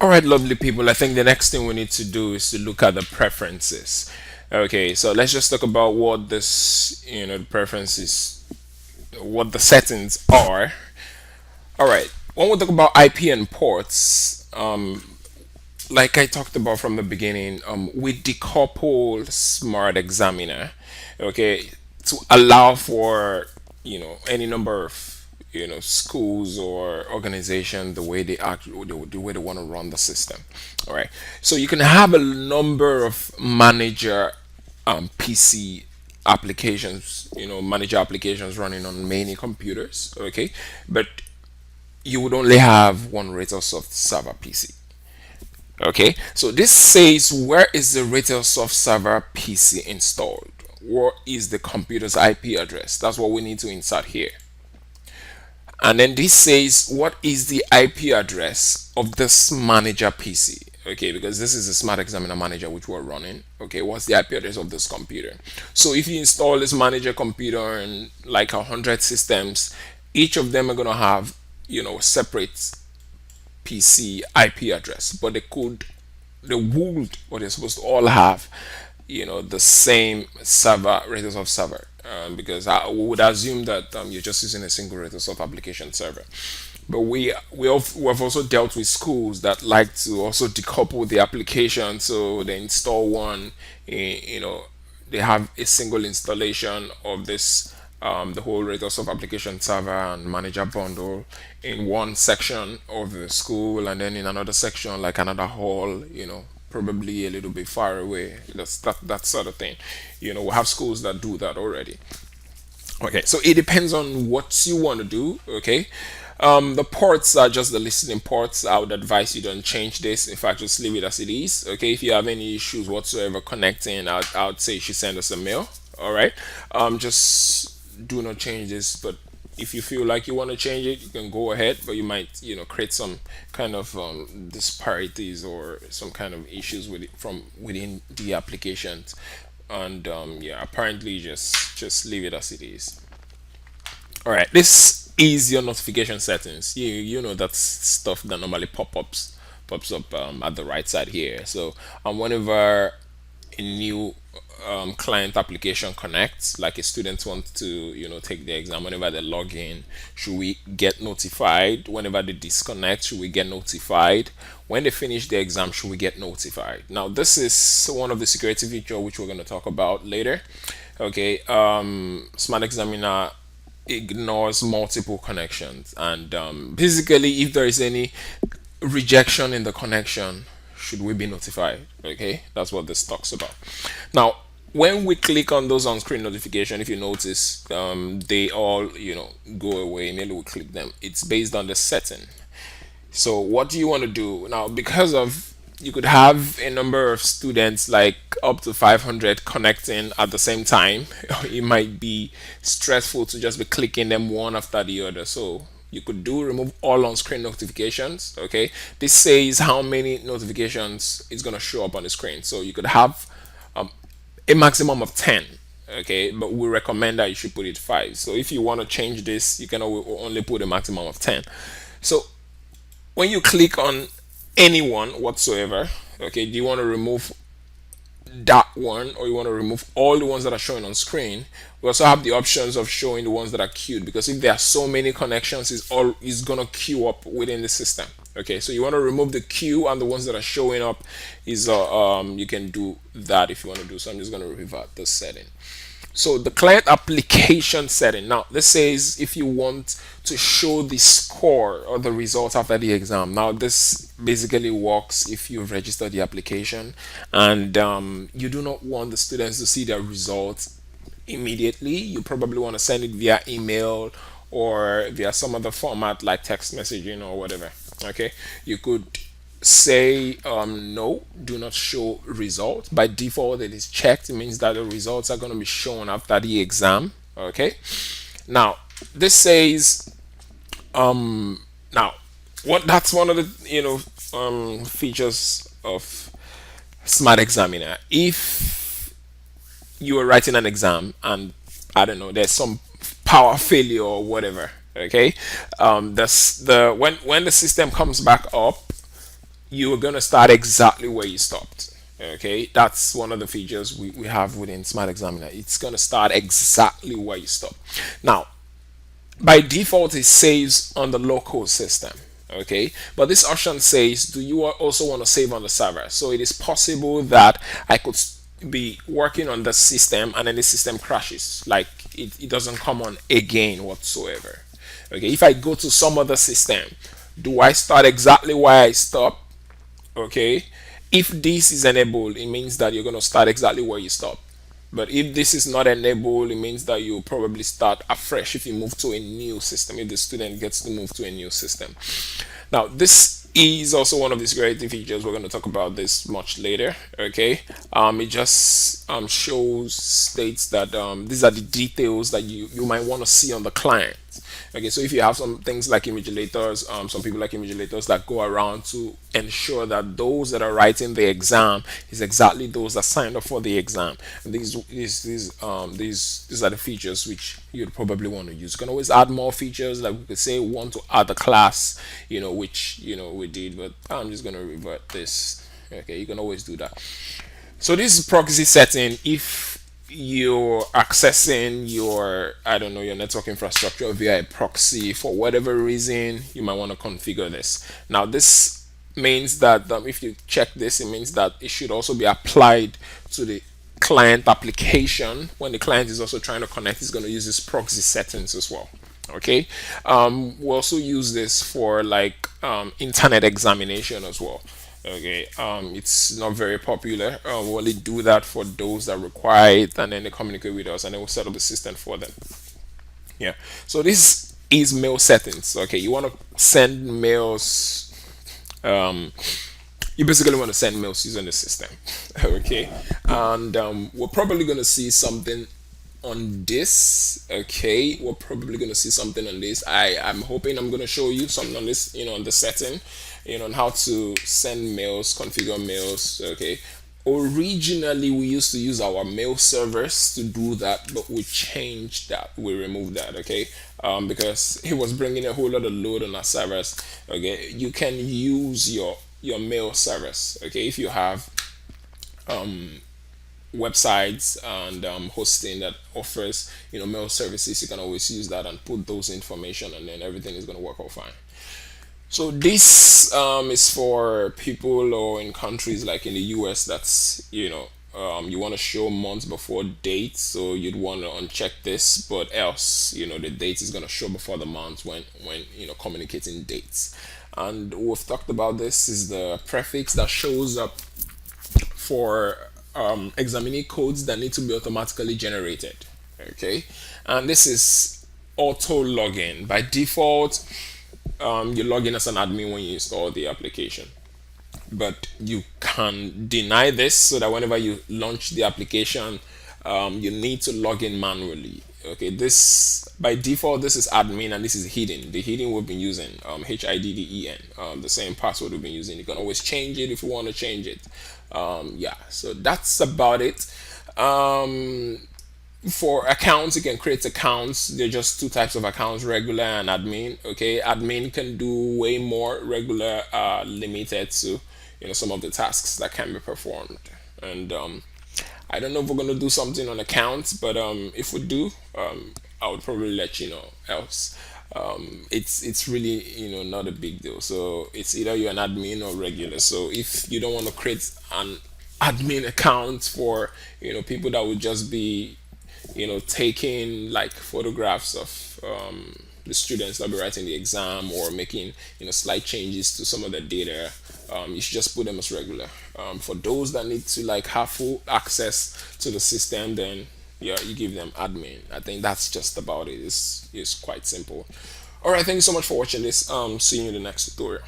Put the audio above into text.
All right, lovely people. I think the next thing we need to do is to look at the preferences. Okay, so let's just talk about what this, the preferences, what the settings are. All right, when we talk about IP and ports, like I talked about from the beginning, we decouple Smart Examiner, okay, to allow for any number of schools or organization the way they act, the way they want to run the system. All right, so you can have a number of manager PC applications, manager applications running on many computers, okay, but you would only have one Soft server PC. Okay, so this says where is the Soft server PC installed? What is the computer's IP address? That's what we need to insert here. And then this says what is the IP address of this manager PC? Okay, because this is a Smart Examiner manager which we're running. Okay, what's the IP address of this computer? So if you install this manager computer in like 100 systems, each of them are gonna have separate PC IP address, but they would, or they're supposed to all have, the same server, Resource server. Because I would assume that you're just using a single Resource application server. But we've also dealt with schools that like to also decouple the application, so they install one, they have a single installation of this the whole Resource application server and manager bundle in one section of the school, and then in another section like another hall, probably a little bit far away. That sort of thing. We have schools that do that already. Okay, so it depends on what you want to do. Okay, the ports are just the listening ports. I would advise you don't change this. In fact, just leave it as it is. Okay, if you have any issues whatsoever connecting, I would say you should send us a mail. All right, just do not change this. But if you feel like you want to change it, you can go ahead. But you might, create some kind of disparities or some kind of issues with it from within the applications. And yeah, apparently just leave it as it is. All right, this is your notification settings. You know that's stuff that normally pops up at the right side here. So whenever a new client application connects, like a student wants to take the exam, whenever they log in, should we get notified? Whenever they disconnect, should we get notified? When they finish the exam, should we get notified? Now this is one of the security feature which we're going to talk about later. Okay, Smart Examiner ignores multiple connections, and basically if there is any rejection in the connection, should we be notified? Okay, that's what this talks about. Now when we click on those on-screen notification, if you notice, they all go away immediately we click them. It's based on the setting. So what do you want to do now? Because of you could have a number of students like up to 500 connecting at the same time. It might be stressful to just be clicking them one after the other. So you could do remove all on-screen notifications. Okay, this says how many notifications is going to show up on the screen. So you could have a maximum of 10. Okay, but we recommend that you should put it 5. So if you want to change this, you can only put a maximum of 10. So when you click on anyone whatsoever, okay, do you want to remove that one or you want to remove all the ones that are showing on screen? We also have the options of showing the ones that are queued, because if there are so many connections, it's all is gonna queue up within the system. Okay, so you want to remove the queue, and the ones that are showing up is you can do that if you want to do. So I'm just going to revert this setting. So the client application setting. Now this says if you want to show the score or the results after the exam. Now this basically works if you've registered the application and you do not want the students to see their results immediately. You probably want to send it via email or via some other format like text messaging or whatever. Okay, you could say no, do not show results. By default it is checked. It means that the results are going to be shown after the exam. Okay, now this says now what that's one of the features of Smart Examiner. If you are writing an exam and I don't know, there's some power failure or whatever, okay, the when the system comes back up, you are going to start exactly where you stopped. Okay, that's one of the features we have within Smart Examiner. It's going to start exactly where you stop. Now, by default, it saves on the local system. Okay, but this option says, do you also want to save on the server? So it is possible that I could be working on the system and then the system crashes, like it doesn't come on again whatsoever. Okay, if I go to some other system, do I start exactly where I stop? Okay, if this is enabled, it means that you're going to start exactly where you stop. But if this is not enabled, it means that you probably start afresh if you move to a new system, if the student gets to move to a new system. Now, this is also one of these great features. We're going to talk about this much later. Okay, it just shows, states that these are the details that you might want to see on the client. Okay, so if you have some things like invigilators, some people like invigilators that go around to ensure that those that are writing the exam is exactly those that signed up for the exam. And these are the features which you'd probably want to use. You can always add more features, like we could say want to add a class, which we did, but I'm just gonna revert this. Okay, you can always do that. So this is proxy setting. If you're accessing your, I don't know, your network infrastructure via a proxy for whatever reason, you might want to configure this. Now this means that if you check this, it means that it should also be applied to the client application. When the client is also trying to connect, it's going to use this proxy settings as well. Okay, we also use this for like internet examination as well. Okay, it's not very popular. We only do that for those that require it, and then they communicate with us, and then we'll set up the system for them. Yeah. So this is mail settings. Okay, you want to send mails. You basically want to send mails using the system. Okay, and we're probably going to see something on this. Okay, we're probably going to see something on this. I'm hoping I'm going to show you something on this, on the setting, on how to send mails, configure mails. Okay, originally we used to use our mail servers to do that, but we changed that, we removed that. Okay, because it was bringing a whole lot of load on our servers. Okay, you can use your mail servers. Okay, if you have websites and hosting that offers mail services, you can always use that and put those information, and then everything is going to work out fine. So this is for people or in countries like in the US, that's you want to show months before dates, so you'd want to uncheck this, but else the date is going to show before the month when communicating dates. And we've talked about this is the prefix that shows up for examining codes that need to be automatically generated. Okay, and this is auto login. By default, you log in as an admin when you install the application, but you can deny this so that whenever you launch the application, you need to log in manually. Okay, this by default, this is admin and this is hidden. The hidden we've been using, HIDDEN, the same password we've been using. You can always change it if you want to change it. Yeah, so that's about it. For accounts, you can create accounts. There are just two types of accounts, regular and admin. Okay, admin can do way more. Regular limited to some of the tasks that can be performed. And I don't know if we're gonna do something on accounts, but if we do, I would probably let you know. Else, it's really not a big deal. So it's either you're an admin or regular. So if you don't want to create an admin account for people that would just be taking like photographs of the students that will be writing the exam, or making slight changes to some of the data, you should just put them as regular. For those that need to like have full access to the system, then yeah, you give them admin. I think that's just about it. It's quite simple. All right, thank you so much for watching this. See you in the next tutorial.